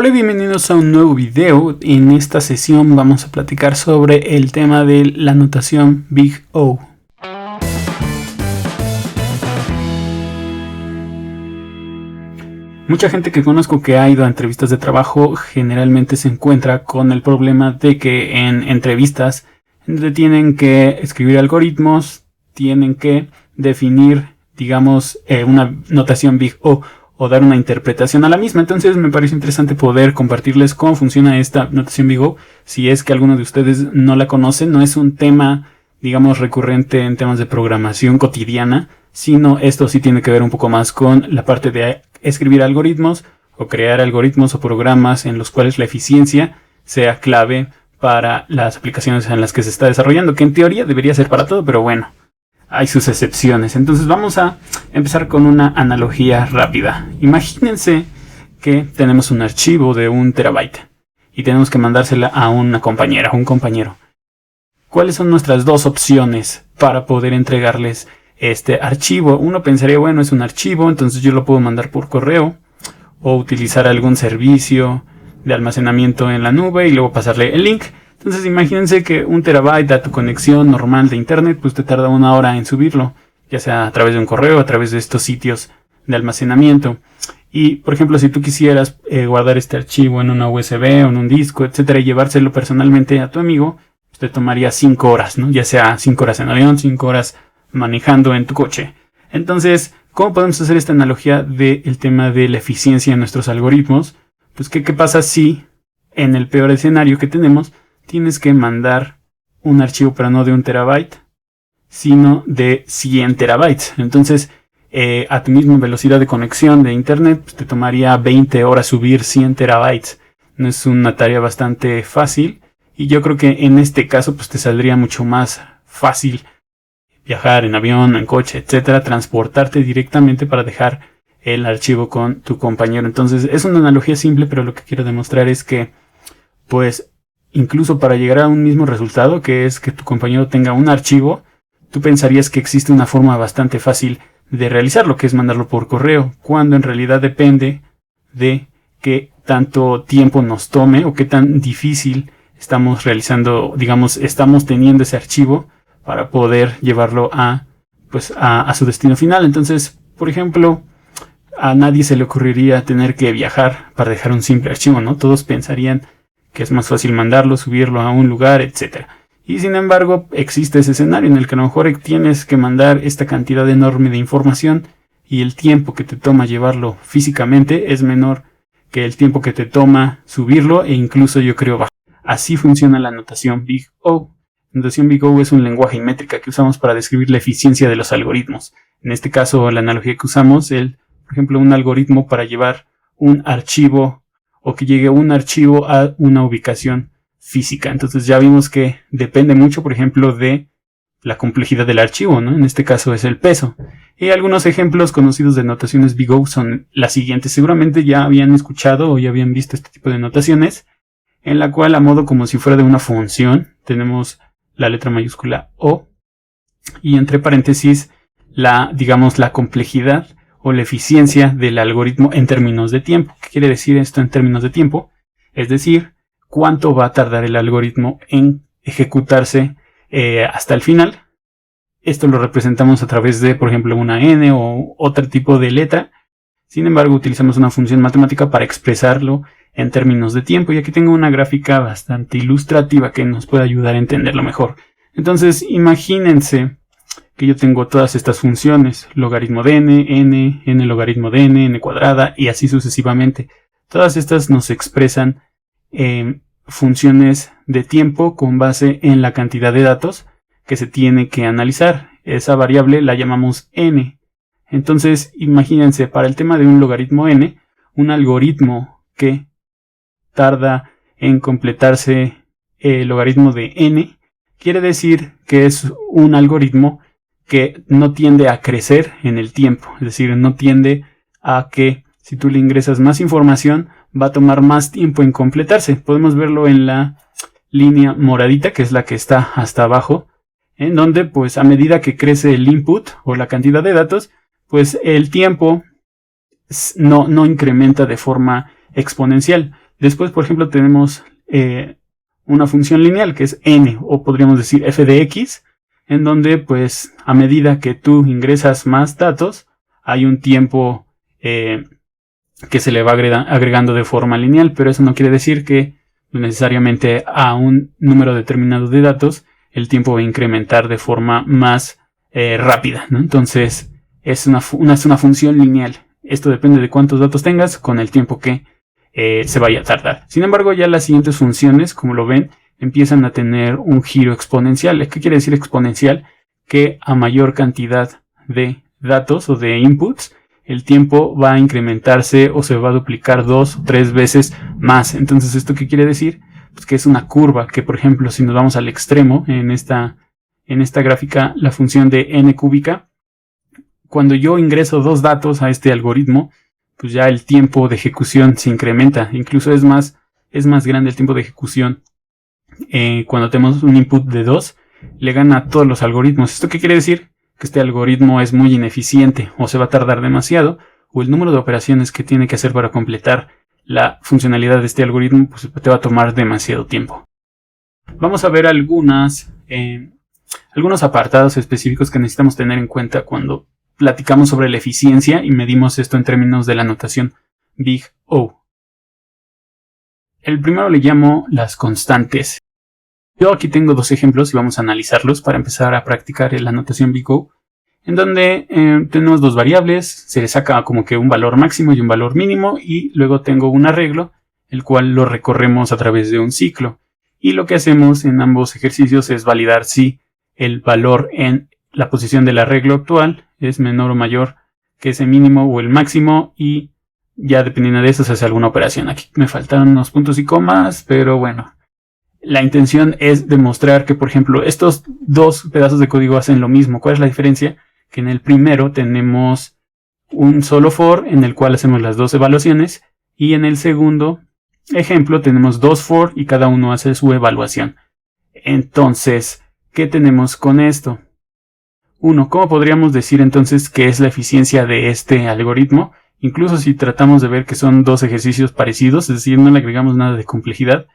Hola y bienvenidos a un nuevo video. En esta sesión vamos a platicar sobre el tema de la notación Big O. Mucha gente que conozco que ha ido a entrevistas de trabajo generalmente se encuentra con el problema de que en entrevistas donde tienen que escribir algoritmos, tienen que definir, digamos, una notación Big O o dar una interpretación a la misma. Entonces me parece interesante poder compartirles cómo funciona esta notación Big O. Si es que alguno de ustedes no la conoce, no es un tema, digamos, recurrente en temas de programación cotidiana, sino esto sí tiene que ver un poco más con la parte de escribir algoritmos o crear algoritmos o programas en los cuales la eficiencia sea clave para las aplicaciones en las que se está desarrollando, que en teoría debería ser para todo, pero bueno, hay sus excepciones. Entonces vamos a empezar con una analogía rápida. Imagínense que tenemos un archivo de 1 terabyte y tenemos que mandársela a una compañera o un compañero. ¿Cuáles son nuestras dos opciones para poder entregarles este archivo? Uno pensaría, bueno, es un archivo, entonces yo lo puedo mandar por correo o utilizar algún servicio de almacenamiento en la nube y luego pasarle el link. Entonces imagínense que 1 terabyte a tu conexión normal de internet, pues te tarda 1 hora en subirlo, ya sea a través de un correo, a través de estos sitios de almacenamiento. Y por ejemplo, si tú quisieras guardar este archivo en una USB o en un disco, etcétera, y llevárselo personalmente a tu amigo, pues te tomaría 5 horas, ¿no? Ya sea 5 horas en avión, 5 horas manejando en tu coche. Entonces, ¿cómo podemos hacer esta analogía del tema de la eficiencia en nuestros algoritmos? Pues, ¿qué pasa si en el peor escenario que tenemos tienes que mandar un archivo, pero no de 1 terabyte, sino de 100 terabytes? Entonces, a tu misma velocidad de conexión de internet, pues te tomaría 20 horas subir 100 terabytes. No es una tarea bastante fácil. Y yo creo que en este caso, pues te saldría mucho más fácil viajar en avión, en coche, etcétera, transportarte directamente para dejar el archivo con tu compañero. Entonces, es una analogía simple, pero lo que quiero demostrar es que, pues, incluso para llegar a un mismo resultado, que es que tu compañero tenga un archivo, tú pensarías que existe una forma bastante fácil de realizarlo, que es mandarlo por correo, cuando en realidad depende de qué tanto tiempo nos tome o qué tan difícil estamos realizando, digamos, estamos teniendo ese archivo para poder llevarlo a su destino final. Entonces, por ejemplo, a nadie se le ocurriría tener que viajar para dejar un simple archivo, ¿no? Todos pensarían que es más fácil mandarlo, subirlo a un lugar, etc. Y sin embargo, existe ese escenario en el que a lo mejor tienes que mandar esta cantidad enorme de información y el tiempo que te toma llevarlo físicamente es menor que el tiempo que te toma subirlo e incluso yo creo bajar. Así funciona la notación Big O. La notación Big O es un lenguaje y métrica que usamos para describir la eficiencia de los algoritmos. En este caso, la analogía que usamos es, por ejemplo, un algoritmo para llevar un archivo o que llegue un archivo a una ubicación física. Entonces ya vimos que depende mucho, por ejemplo, de la complejidad del archivo, ¿no? En este caso es el peso. Y algunos ejemplos conocidos de notaciones Big O son las siguientes. Seguramente ya habían escuchado o ya habían visto este tipo de notaciones, en la cual a modo como si fuera de una función tenemos la letra mayúscula O y entre paréntesis la complejidad o la eficiencia del algoritmo en términos de tiempo. ¿Qué quiere decir esto en términos de tiempo? Es decir, cuánto va a tardar el algoritmo en ejecutarse hasta el final. Esto lo representamos a través de, por ejemplo, una n o otro tipo de letra. Sin embargo, utilizamos una función matemática para expresarlo en términos de tiempo. Y aquí tengo una gráfica bastante ilustrativa que nos puede ayudar a entenderlo mejor. Entonces, imagínense que yo tengo todas estas funciones, logaritmo de n logaritmo de n cuadrada y así sucesivamente. Todas estas nos expresan funciones de tiempo con base en la cantidad de datos que se tiene que analizar. Esa variable la llamamos n. Entonces, imagínense, para el tema de un logaritmo n, un algoritmo que tarda en completarse el logaritmo de n, quiere decir que es un algoritmo que no tiende a crecer en el tiempo, es decir, no tiende a que si tú le ingresas más información va a tomar más tiempo en completarse. Podemos verlo en la línea moradita, que es la que está hasta abajo, en donde pues a medida que crece el input o la cantidad de datos, pues el tiempo no incrementa de forma exponencial. Después, por ejemplo, tenemos una función lineal que es n, o podríamos decir f de x, en donde pues a medida que tú ingresas más datos, hay un tiempo que se le va agregando de forma lineal, pero eso no quiere decir que necesariamente a un número determinado de datos el tiempo va a incrementar de forma más rápida, ¿no? Entonces es una función lineal. Esto depende de cuántos datos tengas con el tiempo que se vaya a tardar. Sin embargo, ya las siguientes funciones, como lo ven, empiezan a tener un giro exponencial. ¿Qué quiere decir exponencial? Que a mayor cantidad de datos o de inputs, el tiempo va a incrementarse o se va a duplicar 2 o 3 veces más. Entonces, ¿esto qué quiere decir? Pues que es una curva que, por ejemplo, si nos vamos al extremo en esta gráfica, la función de n cúbica, cuando yo ingreso 2 datos a este algoritmo, pues ya el tiempo de ejecución se incrementa. Incluso es más grande el tiempo de ejecución cuando tenemos un input de 2, le gana a todos los algoritmos. ¿Esto qué quiere decir? Que este algoritmo es muy ineficiente, o se va a tardar demasiado, o el número de operaciones que tiene que hacer para completar la funcionalidad de este algoritmo pues te va a tomar demasiado tiempo. Vamos a ver algunos apartados específicos que necesitamos tener en cuenta cuando platicamos sobre la eficiencia y medimos esto en términos de la notación Big O. El primero le llamo las constantes. Yo aquí tengo 2 ejemplos y vamos a analizarlos para empezar a practicar la notación Big O, en donde tenemos 2 variables, se le saca como que un valor máximo y un valor mínimo, y luego tengo un arreglo, el cual lo recorremos a través de un ciclo. Y lo que hacemos en ambos ejercicios es validar si el valor en la posición del arreglo actual es menor o mayor que ese mínimo o el máximo, y ya dependiendo de eso se hace alguna operación. Aquí me faltaron unos puntos y comas, pero bueno. La intención es demostrar que, por ejemplo, estos 2 pedazos de código hacen lo mismo. ¿Cuál es la diferencia? Que en el primero tenemos un solo for en el cual hacemos las 2 evaluaciones, y en el segundo ejemplo tenemos 2 for y cada uno hace su evaluación. Entonces, ¿qué tenemos con esto? 1. ¿Cómo podríamos decir entonces qué es la eficiencia de este algoritmo? Incluso si tratamos de ver que son 2 ejercicios parecidos, es decir, no le agregamos nada de complejidad,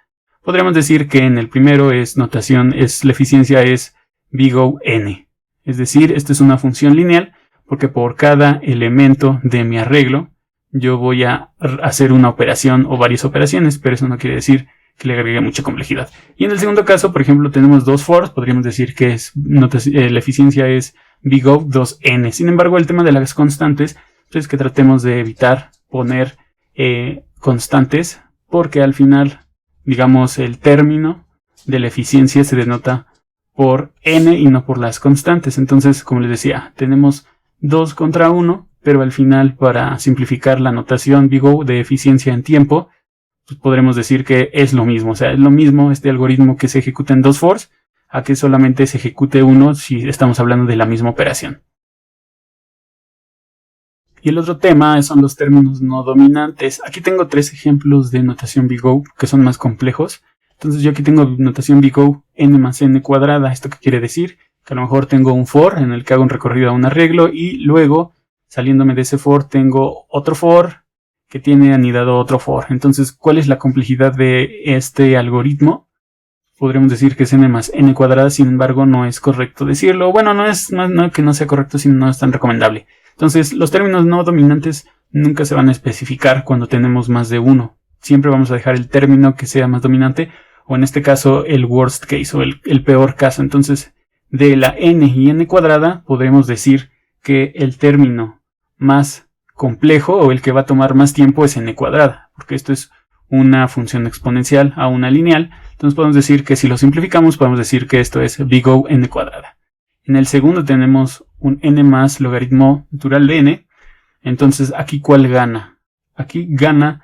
podríamos decir que en el primero la eficiencia es Big O n. Es decir, esto es una función lineal porque por cada elemento de mi arreglo yo voy a hacer una operación o varias operaciones, pero eso no quiere decir que le agregue mucha complejidad. Y en el segundo caso, por ejemplo, tenemos 2 fors, podríamos decir que la eficiencia es Big O 2n. Sin embargo, el tema de las constantes es que tratemos de evitar poner constantes, porque al final, digamos, el término de la eficiencia se denota por n y no por las constantes. Entonces, como les decía, tenemos 2 contra 1, pero al final, para simplificar la notación Big O de eficiencia en tiempo, pues podremos decir que es lo mismo. O sea, es lo mismo este algoritmo que se ejecuta en 2 fors a que solamente se ejecute uno si estamos hablando de la misma operación. Y el otro tema son los términos no dominantes. Aquí tengo 3 ejemplos de notación Big O que son más complejos. Entonces yo aquí tengo notación Big O n más n cuadrada. ¿Esto qué quiere decir? Que a lo mejor tengo un for en el que hago un recorrido a un arreglo, y luego, saliéndome de ese for, tengo otro for que tiene anidado otro for. Entonces, ¿cuál es la complejidad de este algoritmo? Podríamos decir que es n más n cuadrada, sin embargo no es correcto decirlo. Bueno, no que no sea correcto, sino no es tan recomendable. Entonces, los términos no dominantes nunca se van a especificar cuando tenemos más de uno. Siempre vamos a dejar el término que sea más dominante, o en este caso el worst case, o el peor caso. Entonces, de la n y n cuadrada podremos decir que el término más complejo o el que va a tomar más tiempo es n cuadrada, porque esto es una función exponencial a una lineal. Entonces podemos decir que si lo simplificamos podemos decir que esto es Big O n cuadrada. En el segundo tenemos un n más logaritmo natural de n. Entonces aquí ¿cuál gana? Aquí gana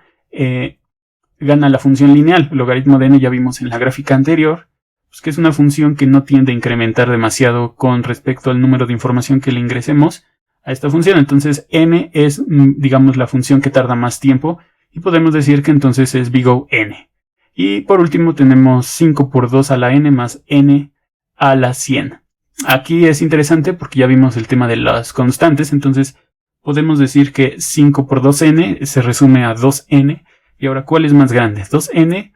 la función lineal. Logaritmo de n ya vimos en la gráfica anterior, pues que es una función que no tiende a incrementar demasiado con respecto al número de información que le ingresemos a esta función. Entonces n es, digamos, la función que tarda más tiempo, y podemos decir que entonces es Big O n. Y por último tenemos 5 por 2 a la n más n a la 100. Aquí es interesante porque ya vimos el tema de las constantes. Entonces podemos decir que 5 por 2n se resume a 2n, Y ahora, ¿cuál es más grande? ¿2n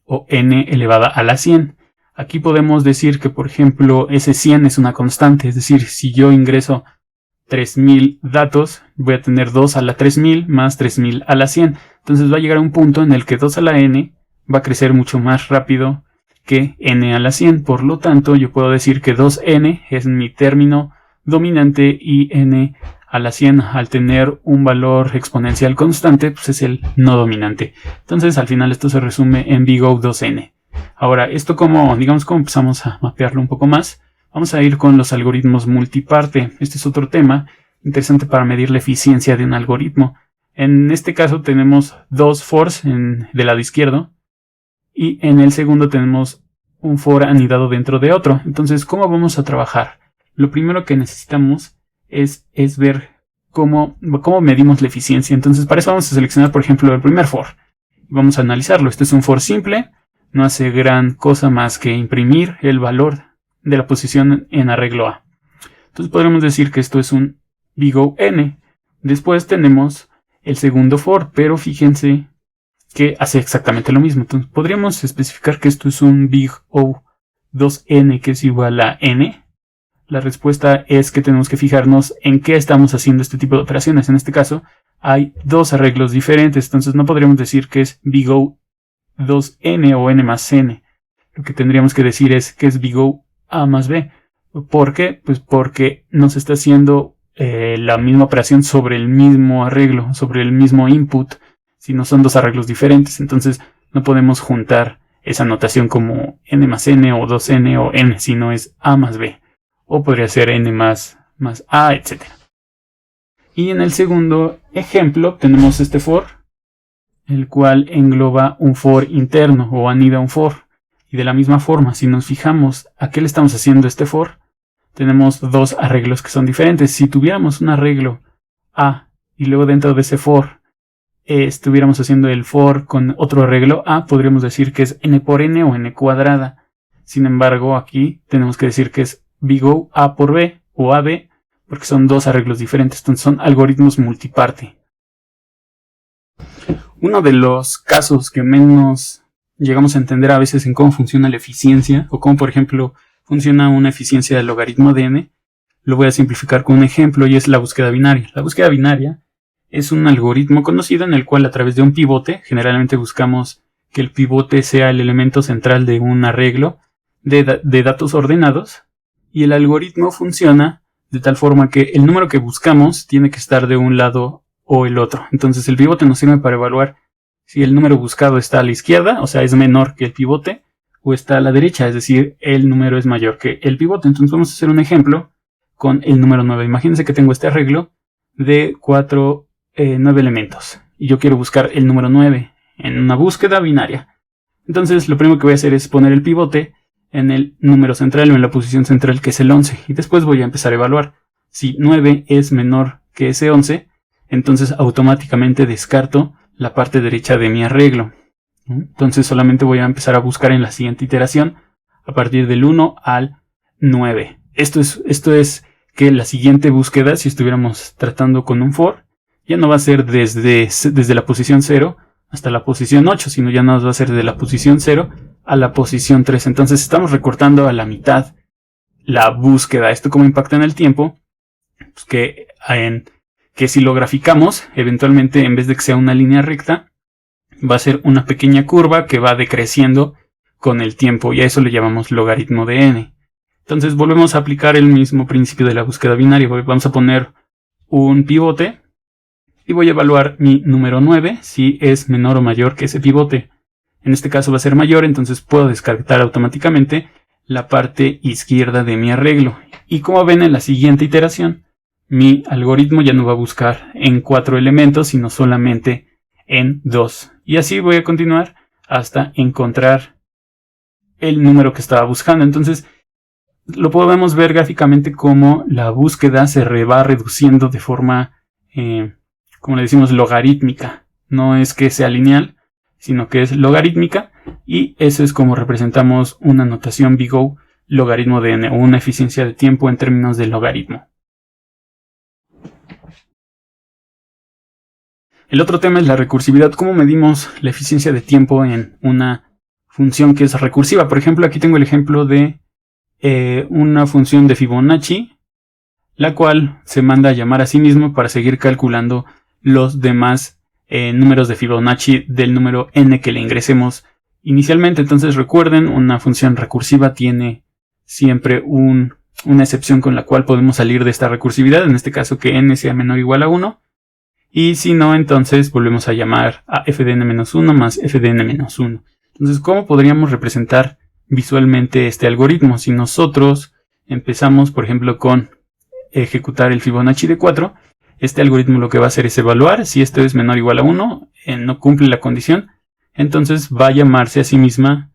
o n elevada a la 100? Aquí podemos decir que, por ejemplo, ese 100 es una constante. Es decir, si yo ingreso 3000 datos, voy a tener 2 a la 3000 más 3000 a la 100. Entonces va a llegar a un punto en el que 2 a la n va a crecer mucho más rápido que n a la 100. Por lo tanto, yo puedo decir que 2n es mi término dominante y n a la 100, al tener un valor exponencial constante, pues es el no dominante. Entonces, al final esto se resume en big O 2n. Ahora, esto como empezamos a mapearlo un poco más, vamos a ir con los algoritmos multiparte. Este es otro tema interesante para medir la eficiencia de un algoritmo. En este caso tenemos dos fors del lado izquierdo y en el segundo tenemos un for anidado dentro de otro. Entonces, ¿cómo vamos a trabajar? Lo primero que necesitamos es ver cómo medimos la eficiencia. Entonces, para eso vamos a seleccionar, por ejemplo, el primer for. Vamos a analizarlo. Este es un for simple. No hace gran cosa más que imprimir el valor de la posición en arreglo A. Entonces podríamos decir que esto es un big O n. Después tenemos el segundo for, pero fíjense que hace exactamente lo mismo. Entonces podríamos especificar que esto es un big O 2n, que es igual a n. La respuesta es que tenemos que fijarnos en qué estamos haciendo este tipo de operaciones. En este caso hay dos arreglos diferentes, entonces no podríamos decir que es big O 2n o n más n. Lo que tendríamos que decir es que es big O a más b. ¿Por qué? Pues porque nos está haciendo la misma operación sobre el mismo arreglo, sobre el mismo input, si no son dos arreglos diferentes. Entonces no podemos juntar esa notación como n más n o 2n o n, sino es a más b. O podría ser n más a, etc. Y en el segundo ejemplo tenemos este for, el cual engloba un for interno o anida un for. Y de la misma forma, si nos fijamos a qué le estamos haciendo este for, tenemos dos arreglos que son diferentes. Si tuviéramos un arreglo A y luego dentro de ese for estuviéramos haciendo el for con otro arreglo A, podríamos decir que es n por n o n cuadrada. Sin embargo, aquí tenemos que decir que es big O A por B o AB, porque son dos arreglos diferentes. Entonces son algoritmos multiparte. Uno de los casos que menos llegamos a entender a veces en cómo funciona la eficiencia, o cómo, por ejemplo, funciona una eficiencia del logaritmo de n, lo voy a simplificar con un ejemplo, y es la búsqueda binaria. La búsqueda binaria es un algoritmo conocido en el cual, a través de un pivote, generalmente buscamos que el pivote sea el elemento central de un arreglo de datos ordenados, y el algoritmo funciona de tal forma que el número que buscamos tiene que estar de un lado o el otro. Entonces el pivote nos sirve para evaluar si el número buscado está a la izquierda, o sea, es menor que el pivote, o está a la derecha, es decir, el número es mayor que el pivote. Entonces vamos a hacer un ejemplo con el número 9. Imagínense que tengo este arreglo de 9 elementos, y yo quiero buscar el número 9 en una búsqueda binaria. Entonces lo primero que voy a hacer es poner el pivote en el número central o en la posición central, que es el 11, y después voy a empezar a evaluar. Si 9 es menor que ese 11, entonces automáticamente descarto la parte derecha de mi arreglo. Entonces solamente voy a empezar a buscar en la siguiente iteración a partir del 1 al 9. Esto es que la siguiente búsqueda, si estuviéramos tratando con un for, ya no va a ser desde la posición 0 hasta la posición 8, sino ya nos va a ser de la posición 0 a la posición 3. Entonces estamos recortando a la mitad la búsqueda. ¿Esto cómo impacta en el tiempo? Pues que si lo graficamos, eventualmente, en vez de que sea una línea recta, va a ser una pequeña curva que va decreciendo con el tiempo, y a eso le llamamos logaritmo de n. Entonces volvemos a aplicar el mismo principio de la búsqueda binaria. Vamos a poner un pivote y voy a evaluar mi número 9 si es menor o mayor que ese pivote. En este caso va a ser mayor, entonces puedo descartar automáticamente la parte izquierda de mi arreglo. Y como ven, en la siguiente iteración, mi algoritmo ya no va a buscar en 4 elementos, sino solamente en 2. Y así voy a continuar hasta encontrar el número que estaba buscando. Entonces lo podemos ver gráficamente como la búsqueda se va reduciendo de forma, como le decimos, logarítmica. No es que sea lineal, sino que es logarítmica, y eso es como representamos una notación big O logaritmo de n, o una eficiencia de tiempo en términos de logaritmo. El otro tema es la recursividad. ¿Cómo medimos la eficiencia de tiempo en una función que es recursiva? Por ejemplo, aquí tengo el ejemplo de una función de Fibonacci, la cual se manda a llamar a sí mismo para seguir calculando los demás números de Fibonacci del número n que le ingresemos inicialmente. Entonces recuerden, una función recursiva tiene siempre una excepción con la cual podemos salir de esta recursividad, en este caso que n sea menor o igual a 1, y si no, entonces volvemos a llamar a f de n-1 más f de n-1. Entonces, ¿cómo podríamos representar visualmente este algoritmo? Si nosotros empezamos, por ejemplo, con ejecutar el Fibonacci de 4, este algoritmo lo que va a hacer es evaluar si esto es menor o igual a 1, no cumple la condición, entonces va a llamarse a sí misma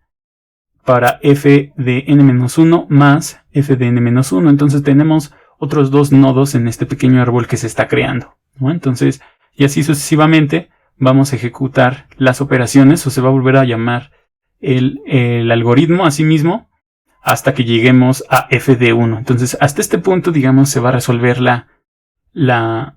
para f de n-1 más f de n-1. Entonces tenemos otros dos nodos en este pequeño árbol que se está creando, ¿no? Entonces, y así sucesivamente vamos a ejecutar las operaciones, o se va a volver a llamar el algoritmo a sí mismo hasta que lleguemos a f de 1. Entonces, hasta este punto, digamos, se va a resolver la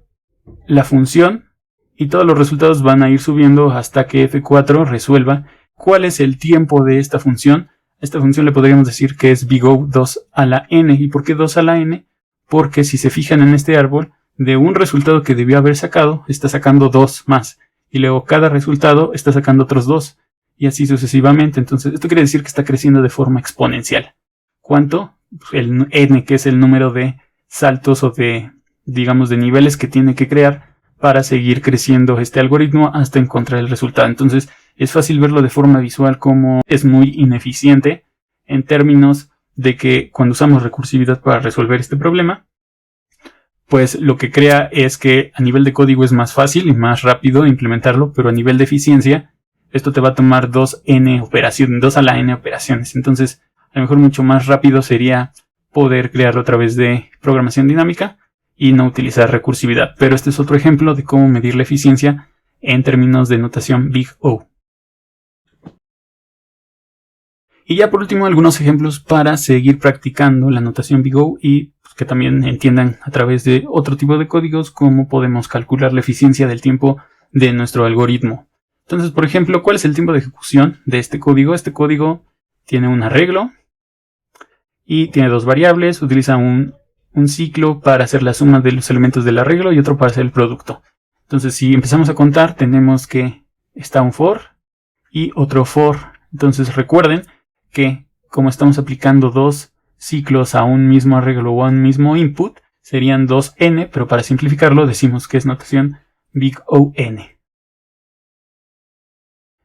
función, y todos los resultados van a ir subiendo hasta que f4 resuelva cuál es el tiempo de esta función. A esta función le podríamos decir que es big-O 2 a la n. ¿Y por qué 2 a la n? Porque si se fijan en este árbol, de un resultado que debió haber sacado, está sacando 2 más. Y luego cada resultado está sacando otros 2. Y así sucesivamente. Entonces, esto quiere decir que está creciendo de forma exponencial. ¿Cuánto? El n, que es el número de saltos o de, digamos, de niveles que tiene que crear para seguir creciendo este algoritmo hasta encontrar el resultado. Entonces, es fácil verlo de forma visual como es muy ineficiente en términos de que cuando usamos recursividad para resolver este problema, pues lo que crea es que a nivel de código es más fácil y más rápido implementarlo, pero a nivel de eficiencia, esto te va a tomar 2n operaciones, 2 a la n operaciones. Entonces, a lo mejor mucho más rápido sería poder crearlo a través de programación dinámica y no utilizar recursividad. Pero este es otro ejemplo de cómo medir la eficiencia en términos de notación big-O. Y ya por último, algunos ejemplos para seguir practicando la notación big-O y pues, que también entiendan a través de otro tipo de códigos cómo podemos calcular la eficiencia del tiempo de nuestro algoritmo. Entonces, por ejemplo, ¿cuál es el tiempo de ejecución de este código? Este código tiene un arreglo y tiene dos variables. Utiliza un ciclo para hacer la suma de los elementos del arreglo y otro para hacer el producto. Entonces, si empezamos a contar, tenemos que está un for y otro for. Entonces, recuerden que como estamos aplicando dos ciclos a un mismo arreglo o a un mismo input, serían 2n, pero para simplificarlo decimos que es notación big-O n.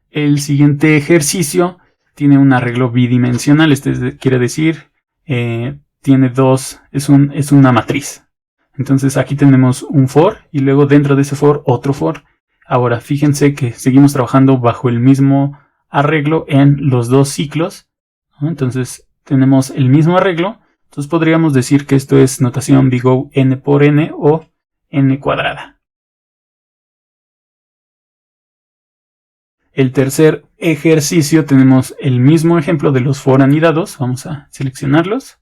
El siguiente ejercicio tiene un arreglo bidimensional, quiere decir, tiene dos, es una matriz. Entonces aquí tenemos un for y luego dentro de ese for otro for. Ahora fíjense que seguimos trabajando bajo el mismo arreglo en los dos ciclos, ¿no? Entonces tenemos el mismo arreglo, entonces podríamos decir que esto es notación big-O n por n o n cuadrada. El tercer ejercicio tenemos el mismo ejemplo de los for anidados, vamos a seleccionarlos,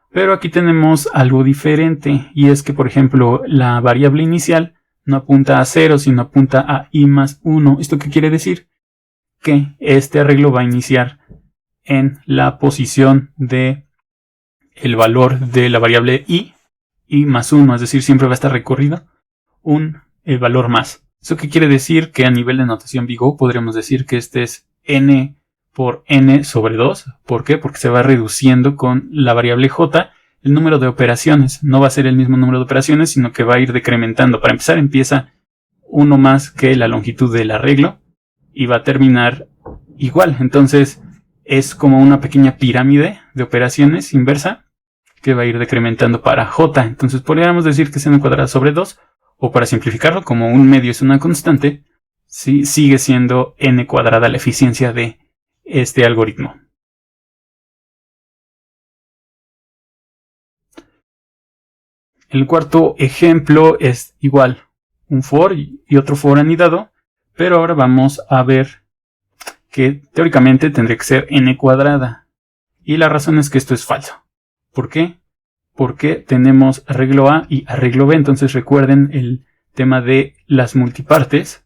pero aquí tenemos algo diferente y es que, por ejemplo, la variable inicial no apunta a 0, sino apunta a i más 1. ¿Esto qué quiere decir? Que este arreglo va a iniciar en la posición de el valor de la variable i más 1, es decir, siempre va a estar recorrido el valor más. ¿Eso qué quiere decir? Que a nivel de notación big-O podríamos decir que este es n por n sobre 2. ¿Por qué? Porque se va reduciendo con la variable j el número de operaciones. No va a ser el mismo número de operaciones, sino que va a ir decrementando. Para empezar empieza uno más que la longitud del arreglo y va a terminar igual. Entonces es como una pequeña pirámide de operaciones inversa que va a ir decrementando para j. Entonces podríamos decir que es n cuadrada sobre 2. O para simplificarlo, como un medio es una constante, ¿sí? Sigue siendo n cuadrada la eficiencia de este algoritmo. El cuarto ejemplo es igual, un for y otro for anidado, pero ahora vamos a ver que teóricamente tendría que ser n cuadrada. Y la razón es que esto es falso. ¿Por qué? Porque tenemos arreglo A y arreglo B. Entonces recuerden el tema de las multipartes.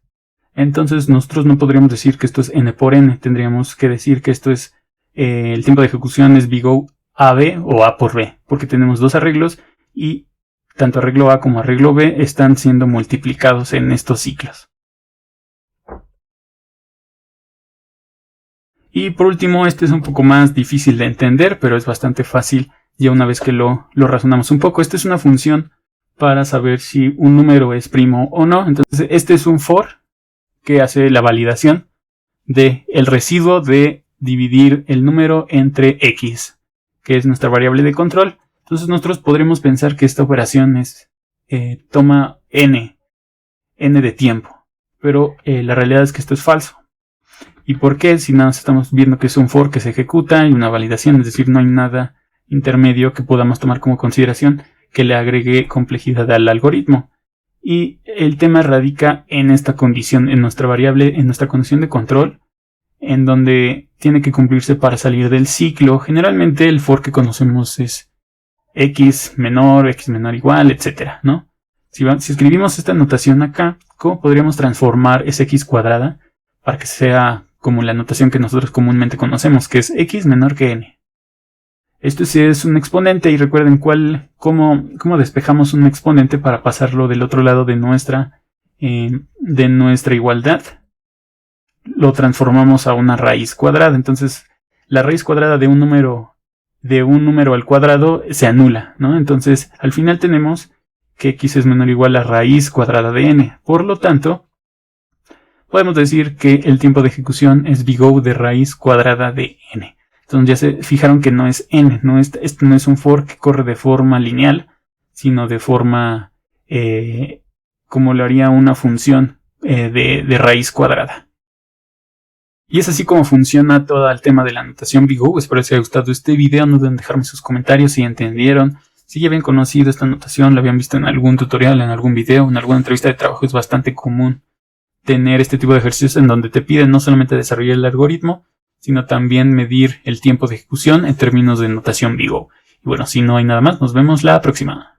Entonces nosotros no podríamos decir que esto es n por n, tendríamos que decir que esto es el tiempo de ejecución es big O AB o A por B, porque tenemos dos arreglos y tanto arreglo A como arreglo B están siendo multiplicados en estos ciclos. Y por último, este es un poco más difícil de entender, pero es bastante fácil ya una vez que lo razonamos un poco. Esta es una función para saber si un número es primo o no. Entonces, este es un for que hace la validación del residuo de dividir el número entre x, que es nuestra variable de control. Entonces, nosotros podremos pensar que esta operación toma n de tiempo, pero la realidad es que esto es falso. ¿Y por qué? Si nada más estamos viendo que es un for que se ejecuta y una validación, es decir, no hay nada intermedio que podamos tomar como consideración que le agregue complejidad al algoritmo. Y el tema radica en esta condición, en nuestra variable, en nuestra condición de control, en donde tiene que cumplirse para salir del ciclo. Generalmente el for que conocemos es x menor igual, etc., ¿no? Si escribimos esta notación acá, ¿cómo podríamos transformar esa x cuadrada para que sea como la notación que nosotros comúnmente conocemos, que es x menor que n? Esto sí es un exponente y recuerden cómo despejamos un exponente para pasarlo del otro lado de nuestra igualdad. Lo transformamos a una raíz cuadrada. Entonces, la raíz cuadrada de un número al cuadrado se anula, ¿no? Entonces, al final tenemos que x es menor o igual a raíz cuadrada de n. Por lo tanto, podemos decir que el tiempo de ejecución es big O de raíz cuadrada de n. Entonces ya se fijaron que no es n, este no es un for que corre de forma lineal, sino de forma como lo haría una función de raíz cuadrada. Y es así como funciona todo el tema de la notación big O. Espero que les haya gustado este video. No deben dejarme sus comentarios si entendieron, si ya habían conocido esta notación, la habían visto en algún tutorial, en algún video, en alguna entrevista de trabajo. Es bastante común tener este tipo de ejercicios en donde te piden no solamente desarrollar el algoritmo, sino también medir el tiempo de ejecución en términos de notación big O. Y bueno, si no hay nada más, nos vemos la próxima.